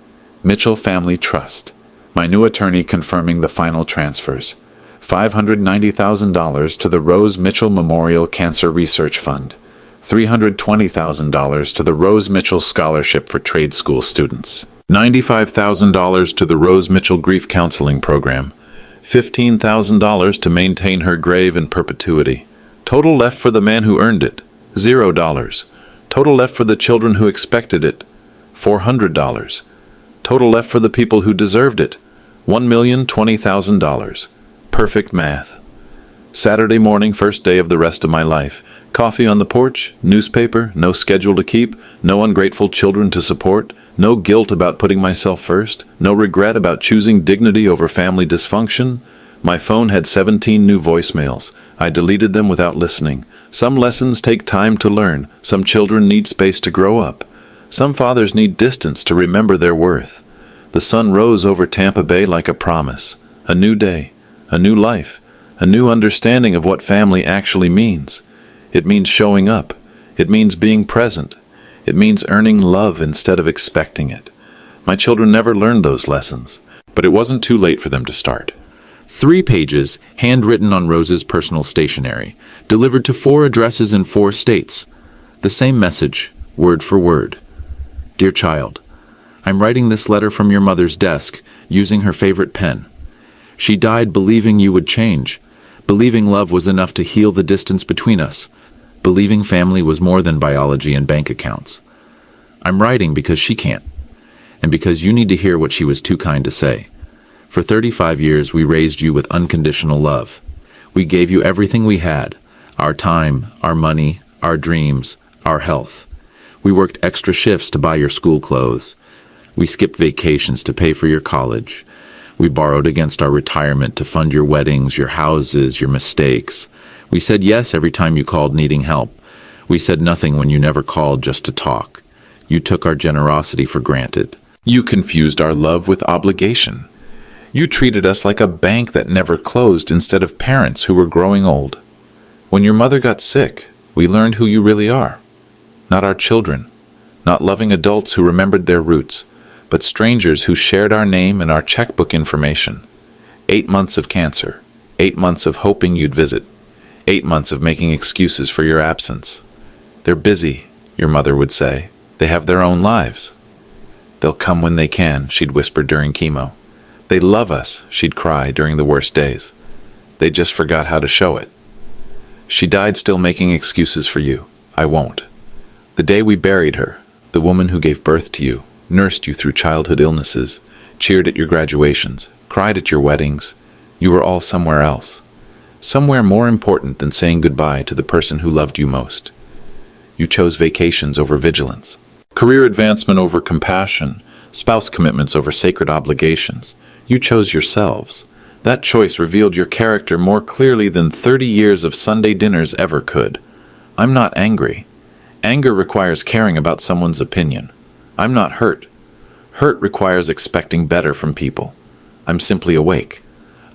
Mitchell Family Trust. My new attorney confirming the final transfers. $590,000 to the Rose Mitchell Memorial Cancer Research Fund. $320,000 to the Rose Mitchell Scholarship for Trade School Students. $95,000 to the Rose Mitchell Grief Counseling Program. $15,000 to maintain her grave in perpetuity. Total left for the man who earned it. $0. Total left for the children who expected it. $400. Total left for the people who deserved it. $1,020,000. Perfect math. Saturday morning, first day of the rest of my life. Coffee on the porch, newspaper, no schedule to keep, no ungrateful children to support, no guilt about putting myself first, no regret about choosing dignity over family dysfunction. My phone had 17 new voicemails. I deleted them without listening. Some lessons take time to learn. Some children need space to grow up. Some fathers need distance to remember their worth. The sun rose over Tampa Bay like a promise. A new day, a new life, a new understanding of what family actually means. It means showing up. It means being present. It means earning love instead of expecting it. My children never learned those lessons, but it wasn't too late for them to start. 3 pages, handwritten on Rose's personal stationery, delivered to 4 addresses in 4 states. The same message, word for word. Dear child, I'm writing this letter from your mother's desk, using her favorite pen. She died believing you would change, believing love was enough to heal the distance between us, believing family was more than biology and bank accounts. I'm writing because she can't, and because you need to hear what she was too kind to say. For 35 years, we raised you with unconditional love. We gave you everything we had, our time, our money, our dreams, our health. We worked extra shifts to buy your school clothes. We skipped vacations to pay for your college. We borrowed against our retirement to fund your weddings, your houses, your mistakes. We said yes every time you called needing help. We said nothing when you never called just to talk. You took our generosity for granted. You confused our love with obligation. You treated us like a bank that never closed instead of parents who were growing old. When your mother got sick, we learned who you really are. Not our children, not loving adults who remembered their roots, but strangers who shared our name and our checkbook information. 8 months of cancer, 8 months of hoping you'd visit, 8 months of making excuses for your absence. They're busy, your mother would say. They have their own lives. They'll come when they can, she'd whisper during chemo. They love us, she'd cry during the worst days. They just forgot how to show it. She died still making excuses for you. I won't. The day we buried her, the woman who gave birth to you, nursed you through childhood illnesses, cheered at your graduations, cried at your weddings, you were all somewhere else. Somewhere more important than saying goodbye to the person who loved you most. You chose vacations over vigilance, career advancement over compassion, spouse commitments over sacred obligations. You chose yourselves. That choice revealed your character more clearly than 30 years of Sunday dinners ever could. I'm not angry. Anger requires caring about someone's opinion. I'm not hurt. Hurt requires expecting better from people. I'm simply awake.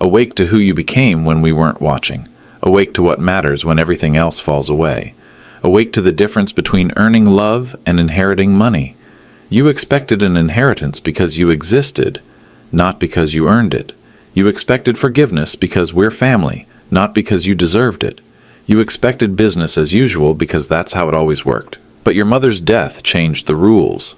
Awake to who you became when we weren't watching. Awake to what matters when everything else falls away. Awake to the difference between earning love and inheriting money. You expected an inheritance because you existed, not because you earned it. You expected forgiveness because we're family, not because you deserved it. You expected business as usual because that's how it always worked. But your mother's death changed the rules.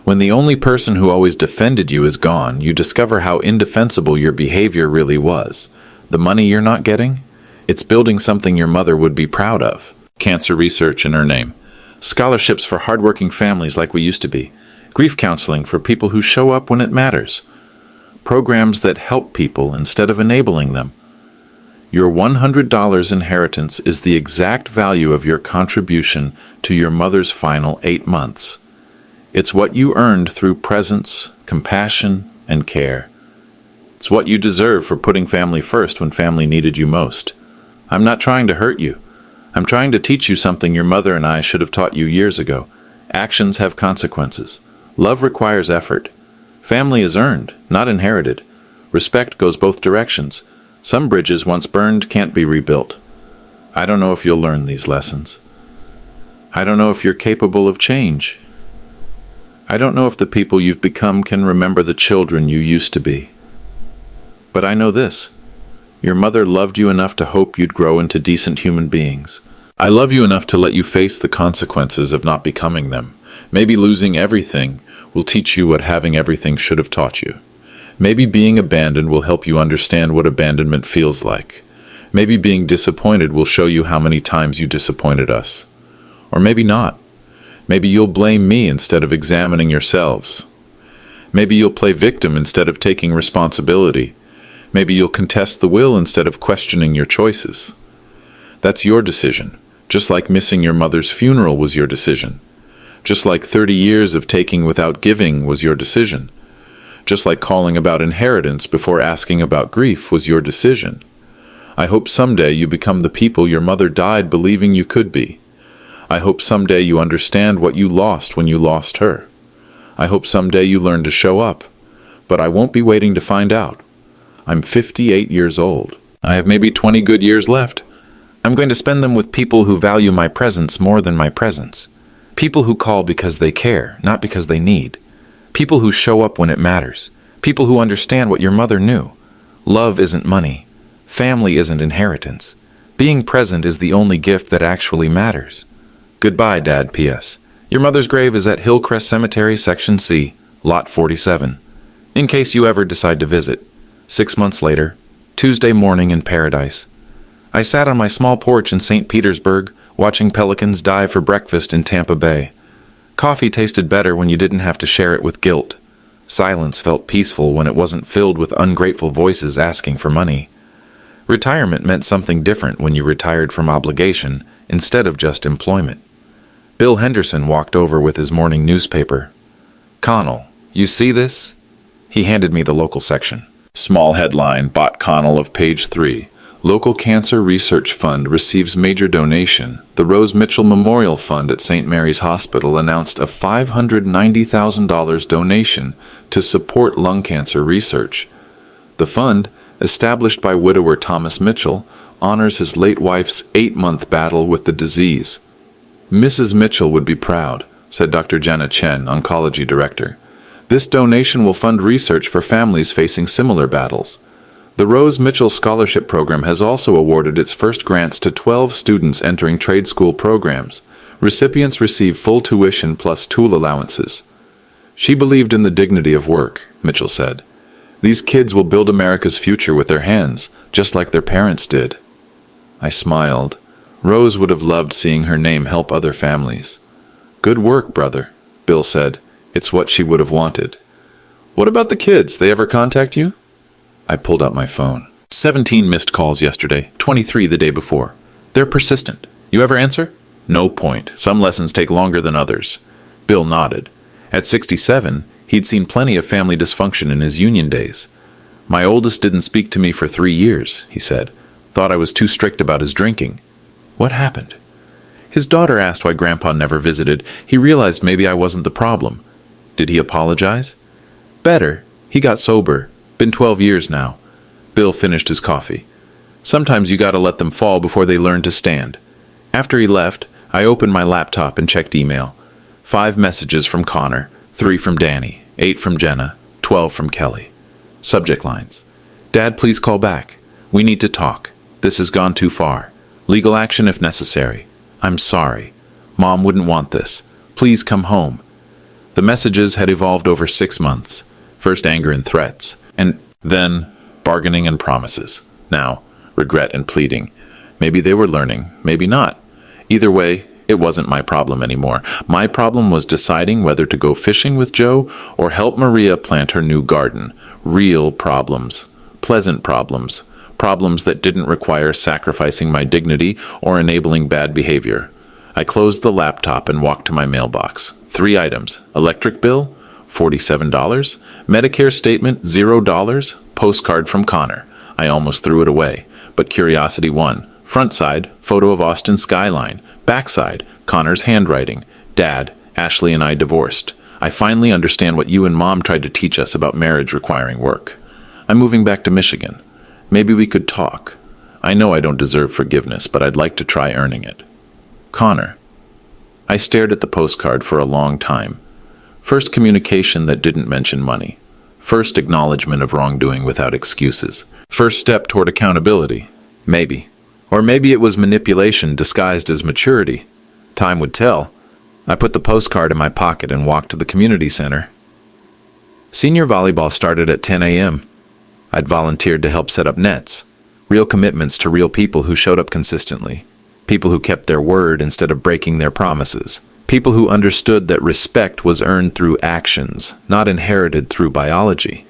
When the only person who always defended you is gone, you discover how indefensible your behavior really was. The money you're not getting? It's building something your mother would be proud of. Cancer research in her name. Scholarships for hardworking families like we used to be. Grief counseling for people who show up when it matters. Programs that help people instead of enabling them. Your $100 inheritance is the exact value of your contribution to your mother's final 8 months. It's what you earned through presence, compassion, and care. It's what you deserve for putting family first when family needed you most. I'm not trying to hurt you. I'm trying to teach you something your mother and I should have taught you years ago. Actions have consequences. Love requires effort. Family is earned, not inherited. Respect goes both directions. Some bridges once burned can't be rebuilt. I don't know if you'll learn these lessons. I don't know if you're capable of change. I don't know if the people you've become can remember the children you used to be. But I know this. Your mother loved you enough to hope you'd grow into decent human beings. I love you enough to let you face the consequences of not becoming them. Maybe losing everything will teach you what having everything should have taught you. Maybe being abandoned will help you understand what abandonment feels like. Maybe being disappointed will show you how many times you disappointed us. Or maybe not. Maybe you'll blame me instead of examining yourselves. Maybe you'll play victim instead of taking responsibility. Maybe you'll contest the will instead of questioning your choices. That's your decision, just like missing your mother's funeral was your decision. Just like 30 years of taking without giving was your decision. Just like calling about inheritance before asking about grief was your decision. I hope someday you become the people your mother died believing you could be. I hope someday you understand what you lost when you lost her. I hope someday you learn to show up. But I won't be waiting to find out. I'm 58 years old. I have maybe 20 good years left. I'm going to spend them with people who value my presence more than my presence. People who call because they care, not because they need. People who show up when it matters. People who understand what your mother knew. Love isn't money. Family isn't inheritance. Being present is the only gift that actually matters. Goodbye, Dad, P.S. Your mother's grave is at Hillcrest Cemetery, Section C, Lot 47. In case you ever decide to visit. 6 months later, Tuesday morning in paradise. I sat on my small porch in St. Petersburg, watching pelicans dive for breakfast in Tampa Bay. Coffee tasted better when you didn't have to share it with guilt. Silence felt peaceful when it wasn't filled with ungrateful voices asking for money. Retirement meant something different when you retired from obligation instead of just employment. Bill Henderson walked over with his morning newspaper. "Connell, you see this?" He handed me the local section. Small headline, bought Connell of page 3. Local Cancer Research Fund receives major donation. The Rose Mitchell Memorial Fund at St. Mary's Hospital announced a $590,000 donation to support lung cancer research. The fund, established by widower Thomas Mitchell, honors his late wife's 8-month battle with the disease. "Mrs. Mitchell would be proud," said Dr. Jenna Chen, oncology director. "This donation will fund research for families facing similar battles." The Rose Mitchell Scholarship Program has also awarded its first grants to 12 students entering trade school programs. Recipients receive full tuition plus tool allowances. "She believed in the dignity of work," Mitchell said. "These kids will build America's future with their hands, just like their parents did." I smiled. Rose would have loved seeing her name help other families. "Good work, brother," Bill said. "It's what she would have wanted." "What about the kids? They ever contact you?" I pulled out my phone. 17 missed calls yesterday, 23 the day before. They're persistent. You ever answer? No point. Some lessons take longer than others. Bill nodded. At 67, he'd seen plenty of family dysfunction in his union days. "My oldest didn't speak to me for 3 years, he said. Thought I was too strict about his drinking." "What happened?" "His daughter asked why Grandpa never visited. He realized maybe I wasn't the problem." "Did he apologize?" "Better. He got sober. Been 12 years now." Bill finished his coffee. "Sometimes you gotta let them fall before they learn to stand." After he left, I opened my laptop and checked email. 5 messages from Connor, 3 from Danny, 8 from Jenna, 12 from Kelly. Subject lines: "Dad, please call back. We need to talk. This has gone too far. Legal action if necessary. I'm sorry. Mom wouldn't want this. Please come home." The messages had evolved over 6 months. First anger and threats, and then bargaining and promises. Now, regret and pleading. Maybe they were learning, maybe not. Either way, it wasn't my problem anymore. My problem was deciding whether to go fishing with Joe or help Maria plant her new garden. Real problems. Pleasant problems. Problems that didn't require sacrificing my dignity or enabling bad behavior. I closed the laptop and walked to my mailbox. 3 items. Electric bill, $47. Medicare statement, $0. Postcard from Connor. I almost threw it away, but curiosity won. Front side, photo of Austin skyline. Back side, Connor's handwriting. "Dad, Ashley and I divorced. I finally understand what you and Mom tried to teach us about marriage requiring work. I'm moving back to Michigan. Maybe we could talk. I know I don't deserve forgiveness, but I'd like to try earning it. Connor." I stared at the postcard for a long time. First communication that didn't mention money. First acknowledgement of wrongdoing without excuses. First step toward accountability. Maybe. Or maybe it was manipulation disguised as maturity. Time would tell. I put the postcard in my pocket and walked to the community center. Senior volleyball started at 10 a.m. I'd volunteered to help set up nets. Real commitments to real people who showed up consistently. People who kept their word instead of breaking their promises. People who understood that respect was earned through actions, not inherited through biology.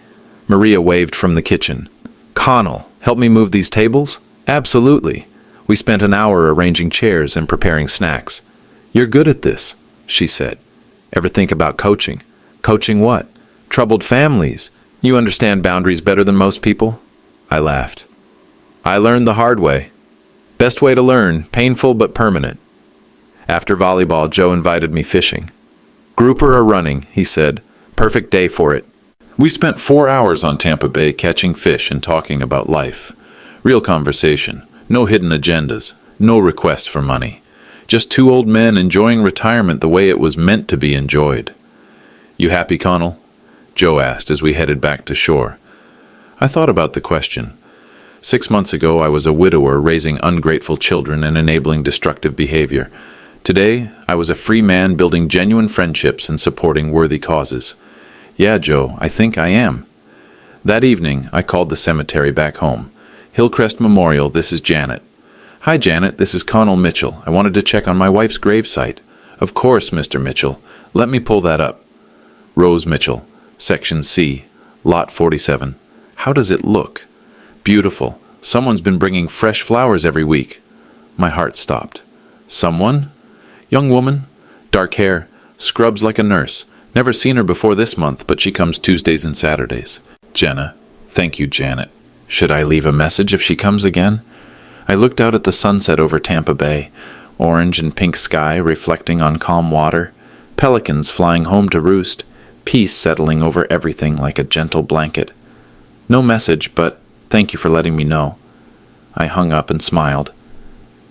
Maria waved from the kitchen. "Connell, help me move these tables?" "Absolutely." We spent an hour arranging chairs and preparing snacks. "You're good at this," she said. "Ever think about coaching?" "Coaching what?" "Troubled families. You understand boundaries better than most people?" I laughed. "I learned the hard way." Best way to learn, painful but permanent. After volleyball, Joe invited me fishing. "Grouper or running," he said. "Perfect day for it." We spent 4 hours on Tampa Bay catching fish and talking about life. Real conversation, no hidden agendas, no requests for money. Just 2 old men enjoying retirement the way it was meant to be enjoyed. "You happy, Connell?" Joe asked as we headed back to shore. I thought about the question. 6 months ago, I was a widower raising ungrateful children and enabling destructive behavior. Today, I was a free man building genuine friendships and supporting worthy causes. Yeah, Joe, I think I am. That evening, I called the cemetery back home. "Hillcrest Memorial, this is Janet." "Hi, Janet, this is Connell Mitchell. I wanted to check on my wife's gravesite." "Of course, Mr. Mitchell. Let me pull that up." Rose Mitchell, Section C, Lot 47. How does it look? Beautiful. Someone's been bringing fresh flowers every week. My heart stopped. Someone? Young woman, dark hair, scrubs like a nurse. Never seen her before this month, but she comes Tuesdays and Saturdays. Jenna. Thank you, Janet. Should I leave a message if she comes again? I looked out at the sunset over Tampa Bay, orange and pink sky reflecting on calm water, pelicans flying home to roost, peace settling over everything like a gentle blanket. No message, but thank you for letting me know. I hung up and smiled.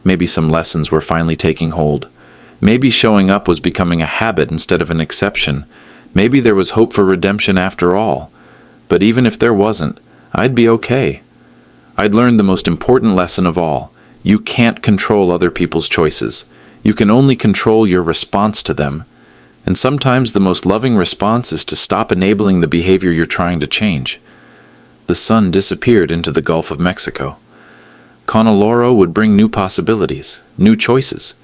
Maybe some lessons were finally taking hold. Maybe showing up was becoming a habit instead of an exception. Maybe there was hope for redemption after all. But even if there wasn't, I'd be okay. I'd learned the most important lesson of all. You can't control other people's choices. You can only control your response to them. And sometimes the most loving response is to stop enabling the behavior you're trying to change. The sun disappeared into the Gulf of Mexico. Conaloro would bring new possibilities, new choices,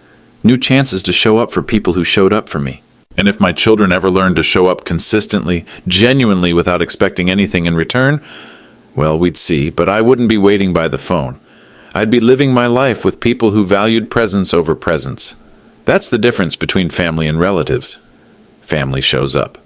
new chances to show up for people who showed up for me. And if my children ever learned to show up consistently, genuinely, without expecting anything in return, well, we'd see, but I wouldn't be waiting by the phone. I'd be living my life with people who valued presence over presence. That's the difference between family and relatives. Family shows up.